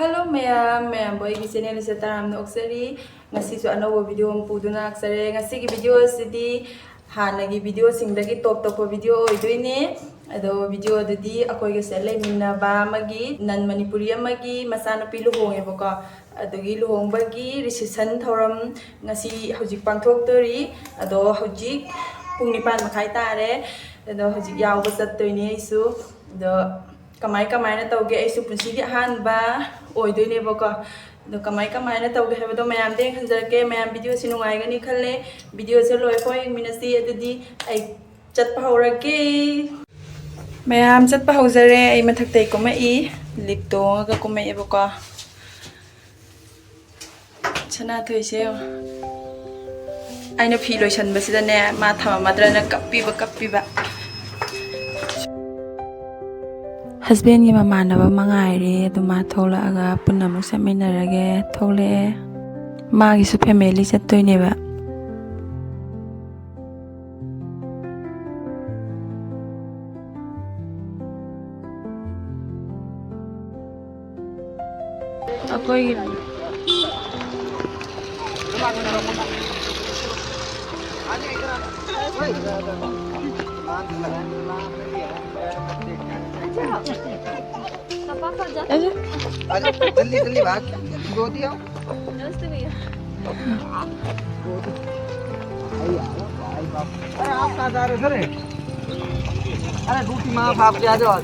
Hello ma'am boy ki channel se taram no oksari ngasi su anobo video puduna aksare ngasi ki video sidi hana gi video singdagi top video oidoine ado video dadi akoi ge sele minna ba magi nan manipuri amagi masana pilu honge boko adogi luhong bagi reception thoram ngasi hojik pangthok tori ado hojik pung nipan makhai tare ado hojik yaw ba chattoine isu ado kamai na tauge ai su punsi gi han ba oidoine boko do kamai na tauge habado mayam de khanjarke mayam video si nungai gani khalle video se loi ko ing minasi adudi ai chat pa horake mayam chat pa hojare ai mathak tai ko mai lip tong ga ko mai boko chana thoi se aina phi loisan basida ne ma thama madra na kappi ba husband gi mamanaba mangaire duma thola aga punna mu saminarage thole magi su family chattoine ba akoi जल्दी जल्दी भाग गोदी आओ नमस्ते भैया अरे आप कहाँ जा रहे सर अरे ड्यूटी माँ बाप के आ जाओ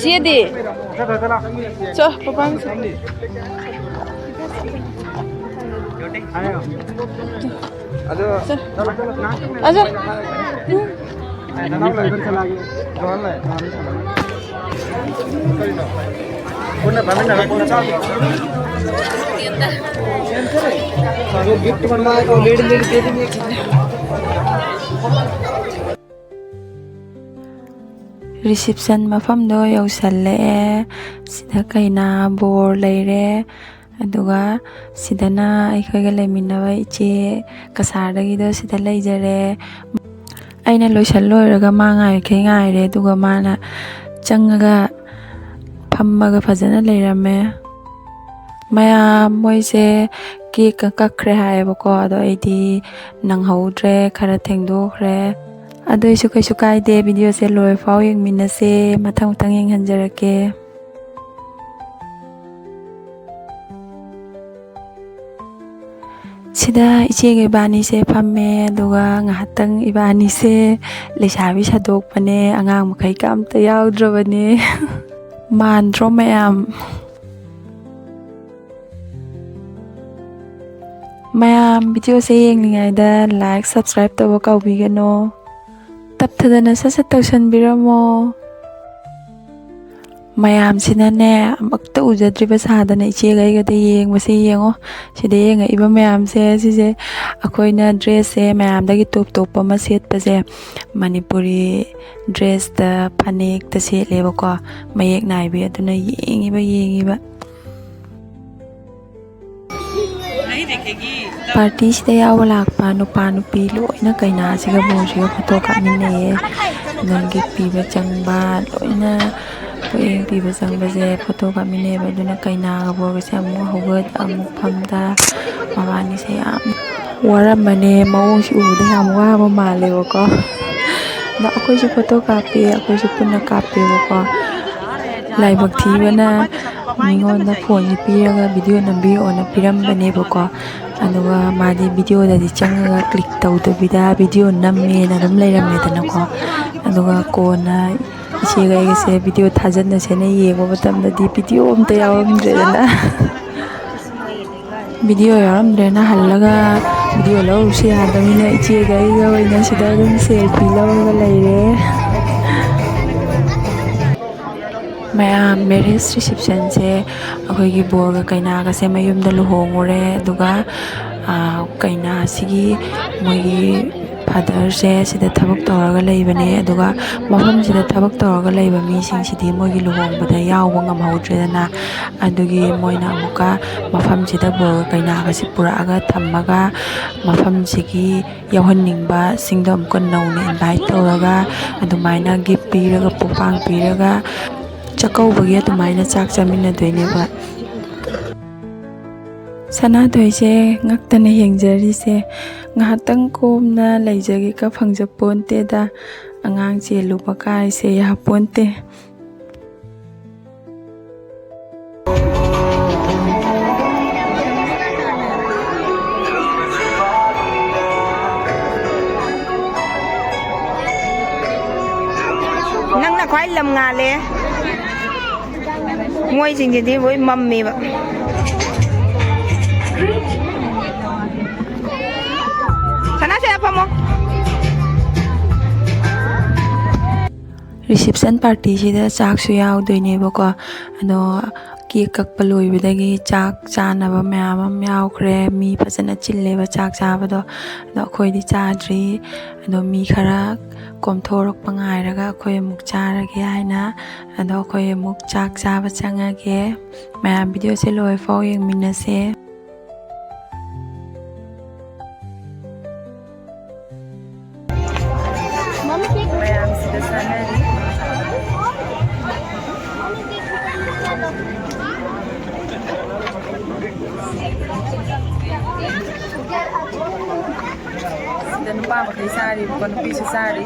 Shaadi so papang अरे aja गिफ्ट बनवाए तो लेडी लेडी दे देंगे reception mafam do yausalle sida kaina bor leire aduga sidana aikhoiga leminaba iche kasardagi do sida leijare aina loisal loiraga ma ngai ke ngaire aduga mana changaga phammaga phajana leirame maya moise cake kakre haibako ado aidi nanghaudre khara thengdokre adoisu kaisu kaide video se loi fau yeng minase mathang tang yeng hanjarake sida ichege bani se phamme aduga ngahatang ibani se lesabi sadok pane angang makai kam ta yaudrobane mandro mayam video se yeng lingai da like subscribe to ka ubigano tapthadana sasa tawsan biramo mayam sinane amakta ujadriba sadana iche gai ga de yeng mase yengo side yenga iba mayam se sise akoina dress se mayam dagi top ma set pase manipuri dress da phanek ta se leba ko mayek nai bi aduna yengiba party sida yawa lakpa nupa nupi loina kaina siga bonsiga photo kamine nangi piba changba loina poeng piba changba je photo kamine baduna kaina ga borga se amu hogat amu phamda mawani se am waramane mawong si ude ham wa ba male ko na akoi se photo kape akoi se punna kape ko laibak thibana mingon da phone piraga video nambi ona piram bane ko aduga madi video da di changa click tawda bida video namme na dum leiram medana ko aduga kona ichega se video thajanna sene yego batam da di video umta yawamdre na video yaramdre na hallaga video law se adamina ichega ga waina sida dum selfie lawga leire mayam marriage reception se akhoi borga kaina ga se mayum da luhongore aduga kaina sigi moi ꯐꯥꯗꯔꯁꯦ ꯁꯤꯗ ꯊꯕꯛ ꯇꯧꯔꯒ ꯂꯩꯕꯅꯦ ꯑꯗꯨꯒ ꯃꯐꯝꯁꯤꯗ ꯊꯕꯛ ꯇꯧꯔꯒ ꯂꯩꯕ ꯃꯤꯁꯤꯡꯁꯤꯗꯤ ꯃꯣꯏꯒꯤ ꯂꯨꯍꯣꯡꯕꯗ ꯌꯥꯎꯕ ꯉꯝꯍꯧꯗ꯭ꯔꯦꯗꯅ ꯑꯗꯨꯒꯤ ꯃꯣꯏꯅ ꯑꯃꯨꯛꯀ ꯃꯐꯝꯁꯤꯗ ꯕꯣꯔ ꯀꯩꯅꯥꯒꯁꯤ ꯄꯨꯔꯛꯑꯒ ꯊꯝꯃꯒ ꯃꯐꯝꯁꯤꯒꯤ ꯌꯥꯎꯍꯟꯅꯤꯡꯕꯁꯤꯡꯗꯣ ꯑꯃꯨꯛꯀ ꯅꯧꯅ ꯏꯟꯚꯥꯏꯠ ꯇꯧꯔꯒ ꯑꯗꯨꯃꯥꯏꯅ ꯒꯤꯐ ꯄꯤꯔꯒ ꯄꯣꯄꯥꯡ ꯄꯤꯔꯒ ꯆꯥꯛꯀꯧꯕꯒꯤ ꯑꯗꯨꯃꯥꯏꯅ ꯆꯥꯛ ꯆꯥꯃꯤꯟꯅꯗꯣꯏꯅꯦꯕ ꯁꯅꯥꯊꯣꯏꯁꯦ ꯉꯛꯇꯅ ꯌꯦꯡꯖꯔꯤꯁꯦ ꯉꯥꯏꯍꯥꯛꯇꯪ ꯀꯣꯝꯅ ꯂꯩꯖꯒꯦꯒ ꯐꯪꯖꯄꯣꯟꯇꯦꯗ ꯑꯉꯥꯡ ꯆꯦꯜꯂꯨꯕ ꯀꯥꯏꯁꯦ ꯌꯥꯄꯣꯟꯇꯦ ꯅꯪꯅ ꯈ꯭ꯋꯥꯏ ꯂꯝ ꯉꯥꯜꯂꯦ ꯃꯣꯏꯁꯤꯡꯁꯤꯗꯤ ꯂꯣꯏ ꯃꯝꯃꯦꯕ ꯁꯅꯥꯁꯦ ꯐꯝꯃꯣ ꯔꯤꯁꯦꯞꯁꯟ ꯄꯥꯔꯇꯤꯁꯤꯗ ꯆꯥꯛꯁꯨ ꯌꯥꯎꯗꯣꯏꯅꯦꯕꯀꯣ ꯑꯗꯣ ꯀꯦꯛ ꯀꯛꯄ ꯂꯣꯏꯕꯗꯒꯤ ꯆꯥꯛ ꯆꯥꯅꯕ ꯃꯌꯥꯝ ꯑꯃ ꯌꯥꯎꯈ꯭ರೆ ꯃꯤ ꯐꯖꯅ ꯆꯤꯜꯂꯦꯕ ꯆꯥꯛ ꯆꯥꯕꯗꯣ ꯑꯗꯣ ꯑꯩꯈꯣꯏꯗꯤ ꯆꯥꯗ꯭ꯔꯤ ꯑꯗꯣ ꯃꯤ ꯈꯔ ꯀꯣꯝꯊꯣꯔꯛꯄ ꯉꯥꯏꯔꯒ ꯑꯩꯈꯣꯏ ꯑꯃꯨꯛ ꯆꯥꯔꯒꯦ ꯍꯥꯏꯅ ꯑꯗꯣ ꯑꯩꯈꯣꯏ ꯑꯃꯨꯛ ꯆꯥꯛ ꯆꯥꯕ ꯆꯪꯉꯒꯦ ꯃꯌꯥꯝ ꯚꯤꯗꯤꯑꯣꯁꯦ ꯂꯣꯏꯐꯥꯎ ꯌꯦꯡꯃꯤꯟꯅꯁꯦ ꯃꯌꯥꯝꯁꯤꯗ ꯆꯥꯅꯔꯤ ꯁꯤꯗ ꯅꯨꯄꯥ ꯃꯈꯩ ꯆꯥꯔꯤꯕꯀꯣ ꯅꯨꯄꯤꯁꯨ ꯆꯥꯔꯤ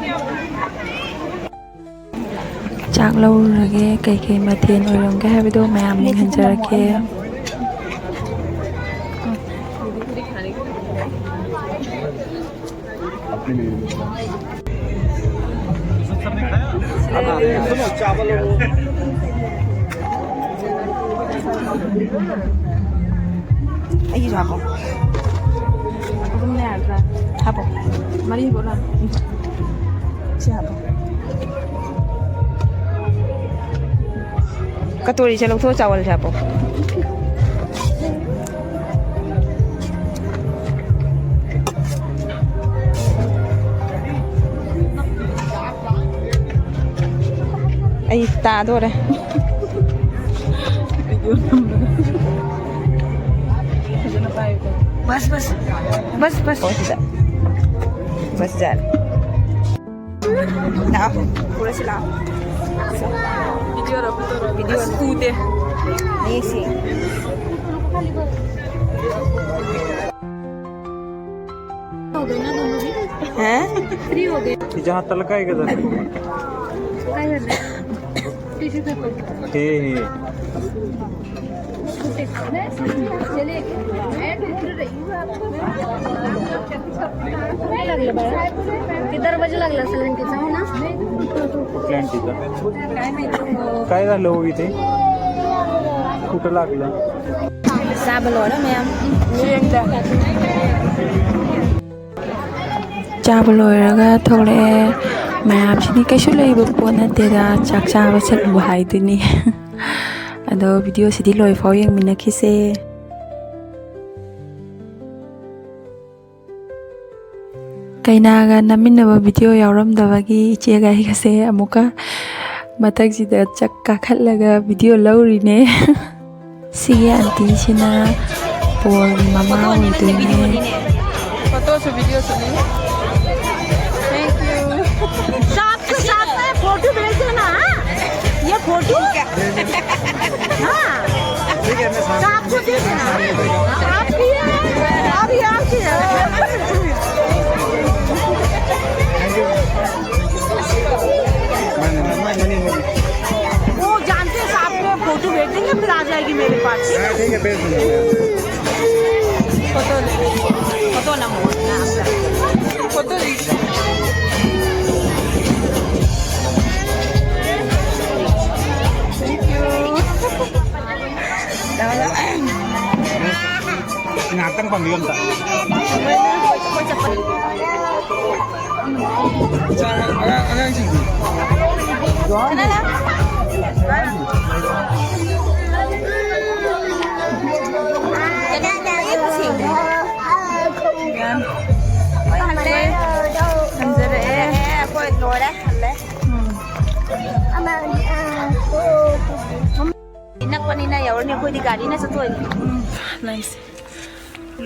ꯆꯥꯛ ꯂꯧꯔꯨꯔꯒꯦ ꯀꯩꯀꯩ ꯃꯊꯦꯜ ꯑꯣꯏꯔꯝꯒꯦ ꯍꯥꯏꯕꯗꯣ ꯃꯌꯥꯝ ꯌꯦꯡꯍꯟꯖꯔꯛꯀꯦ चावल ꯑꯩꯒꯤꯁꯨ ꯍꯥꯞꯄꯣ ꯍꯥꯞꯄꯣ ꯃꯔꯤ ꯕꯣꯂꯥ ꯁꯤ ꯍꯥꯞꯄꯣ ꯀꯇꯣꯔꯤꯁꯦ ꯂꯧꯊꯣꯛꯑ ꯆꯥꯋꯜꯁꯦ ꯍꯥꯞꯄꯣ ꯑꯩ ꯇꯥꯗꯣꯔꯦ बस बस बस बस बस जा लाओ पूरा से लाओ वीडियो कूदे ये सी हो गए ना दोनों भी हैं फ्री हो गए जहाँ तलक आहे का काय करणार टिश्यू पेपर हे चले ऐड उतर रही हूँ आपको काय लागलं बाळा ते दरवाजा लागला असेल घंटीचा हो ना प्लॅन्टीचा काय माहिती काय झालं हो इथे कुठं लागलं साबल वाला मैम ꯆꯥꯕ ꯂꯣꯏꯔꯒ ꯊꯣꯛꯂꯛꯑꯦ ꯃꯌꯥꯝꯁꯤꯗꯤ ꯀꯩꯁꯨ ꯂꯩꯕ ꯄꯣꯠ ꯅꯠꯇꯦꯗ ꯆꯥꯛ ꯆꯥꯕ ꯆꯠꯂꯨꯕ ꯍꯥꯏꯗꯨꯅꯤ ꯑꯗꯣ ꯚꯤꯗꯤꯑꯣꯁꯤꯗꯤ ꯂꯣꯏꯐꯥꯎ ꯌꯦꯡꯃꯤꯟꯅꯈꯤꯁꯦ ꯀꯩꯅꯥꯒ ꯅꯝꯃꯤꯟꯅꯕ ꯚꯤꯗꯤꯑꯣ ꯌꯥꯎꯔꯝꯗꯕꯒꯤ ꯏꯆꯦꯒ ꯑꯩꯒꯁꯦ ꯑꯃꯨꯛꯀ ꯃꯊꯛꯁꯤꯗ ꯆꯛ ꯀꯥꯈꯠꯂꯒ ꯚꯤꯗꯤꯑꯣ ꯂꯧꯔꯤꯅꯦ ꯁꯤꯒꯤ ꯑꯟꯇꯤꯁꯤꯅ ꯕꯣꯔꯒꯤ ꯃꯃꯥ ꯑꯣꯏꯗꯣꯏꯅꯦ फोटोस वीडियोस नहीं साथ के साथ में फोटो भेज देना ये फोटो हाँ साथ को दे देना आपकी है अभी आपकी है वो जानते हैं साहब को फोटो भेज देंगे फिर आ जाएगी मेरे पास ठीक है भेज दूंगा फोटो फोटो ना photo ingatan pamilya tak agak sini ꯅꯛꯄꯅꯤꯅ ꯌꯧꯔꯅꯤ ꯑꯩꯈꯣꯏꯗꯤ ꯒꯥꯔꯤꯅ ꯆꯠꯇꯣꯏꯅꯤ ꯅꯥꯏꯁ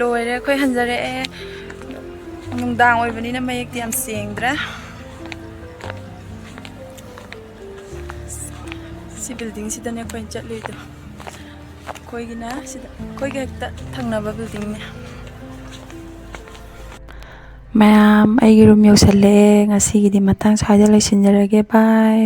ꯂꯣꯏꯔꯦ ꯑꯩꯈꯣꯏ ꯍꯟꯖꯔꯛꯑꯦ ꯅꯨꯡꯗꯥꯡ ꯑꯣꯏꯕꯅꯤꯅ ꯃꯌꯦꯛꯇꯤ ꯌꯥꯝ ꯁꯦꯡꯗ꯭ꯔꯦ ꯁꯤ ꯕꯤꯜꯗꯤꯡꯁꯤꯗꯅꯦ ꯑꯩꯈꯣꯏꯅ ꯆꯠꯂꯨꯏꯗꯣ ꯑꯩꯈꯣꯏꯒꯤꯅ ꯁꯤꯗ ꯑꯩꯈꯣꯏꯒ ꯍꯦꯛꯇ ꯊꯪꯅꯕ ꯕꯤꯜꯗꯤꯡꯅꯦ ꯃꯌꯥꯝ ꯑꯩꯒꯤ ꯔꯨꯝ ꯌꯧꯁꯜꯂꯛꯑꯦ ꯉꯁꯤꯒꯤꯗꯤ ꯃꯇꯥꯡ ꯁ꯭ꯋꯥꯏꯗ ꯂꯣꯏꯁꯤꯟꯖꯔꯒꯦ ꯕꯥꯏ